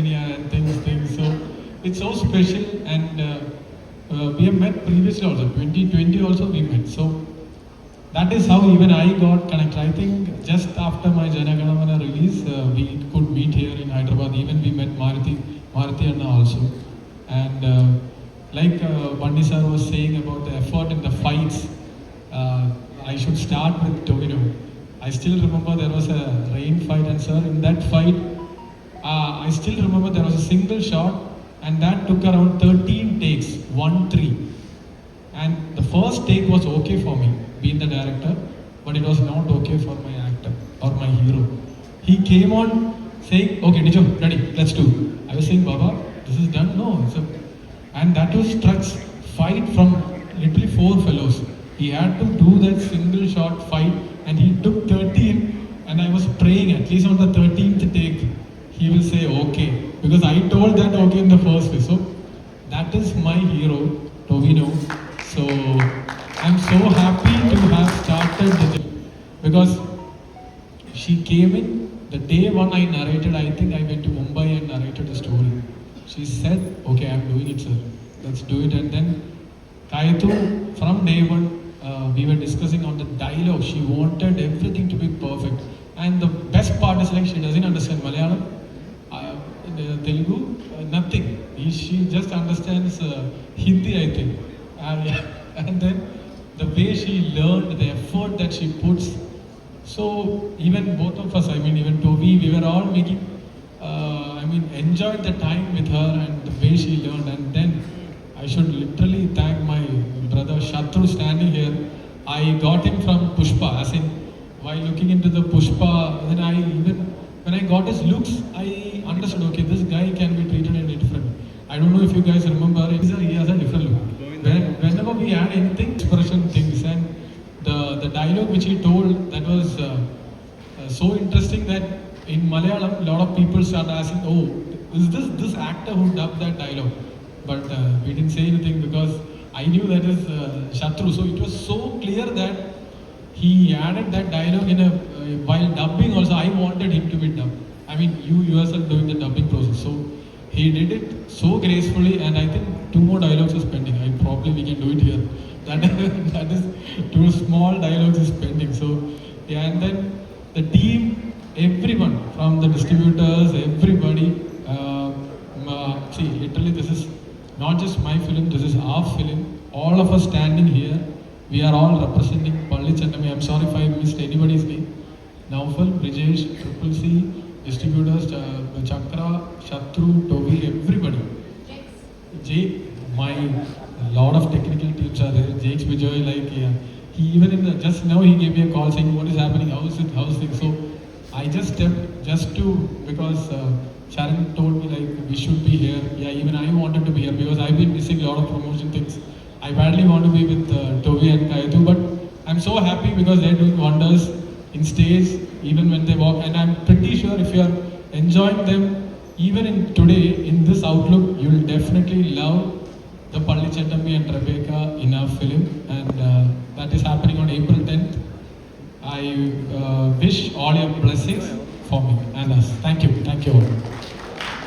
and things. So it's so special, and we have met previously also. 2020 also we met. So that is how even I got connected. I think just after my Janaganamana release, we could meet here in Hyderabad. Even we met Maruti Anna also. And like Bandi sir was saying about the effort in the fights, I should start with Tovino. I still remember there was a rain fight, and sir, in that fight, I still remember there was a single shot, and that took around 13 takes, 1-3. And the first take was okay for me, being the director, but it was not okay for my actor or my hero. He came on saying, "Okay, Nijo, ready, let's do." I was saying, "Baba, this is done." No, and that was Struts fight from literally 4 fellows. He had to do that single shot fight, and he took 13. And I was praying at least on the 13th take, he will say okay, because I told that okay in the first place. So that is my hero, Tovino. So I'm so happy to have started the journey, because she came in the day one I narrated. I think I went to Mumbai and narrated the story. She said, "Okay, I'm doing it, sir. Let's do it." And then Kaitu, from day one, we were discussing on the dialogue. She wanted everything to be perfect. And the best part is like she doesn't understand Malayalam, Telugu, nothing. She just understands Hindi, I think. And then the way she learned, the effort that she puts. So even both of us, I mean, even Toby, we were all making, enjoyed the time with her and the way she learned. And then I should literally thank my brother Shatru standing here. I got him from Pushpa, as in while looking into the Pushpa, then when I got his looks, I understood, okay, this guy can be treated in a different way. I don't know if you guys remember, he has a different look. Whenever we had anything, expression things, and the dialogue which he told, that was so interesting that in Malayalam, a lot of people start asking, "Oh, is this actor who dubbed that dialogue?" But we didn't say anything because I knew that is Shatru. So it was so clear that he added that dialogue in a while dubbing. Also, I wanted him to be dubbed. I mean, you yourself doing the dubbing process. So he did it so gracefully, and I think 2 more dialogues is pending. Probably we can do it here. That is 2 small dialogues is pending. So yeah, and then the team, everyone from the distributors, everybody. See, literally, this is not just my film. This is our film. All of us standing here, we are all representing Palli Chennammy. I'm sorry if I missed anybody's name. Naufal, Brijesh, Triple C, distributors, Chakra, Shatru, Toby, everybody. Jake, my lot of technical teams are there. Jake's Vijay, like, yeah. He even just now he gave me a call saying, "What is happening? How's it?" So I just stepped just to, because Sharon told me like we should be here. Yeah, even I wanted to be here because I've been missing a lot of promotion things. I badly want to be with Toby and Kaitu, but I'm so happy because they're doing wonders in stage, even when they walk. And I'm pretty sure if you are enjoying them, even in today, in this outlook, you'll definitely love the Palli Chennammy and Rebecca in our film. And that is happening on April 10th. I wish all your blessings for me and us. Thank you all.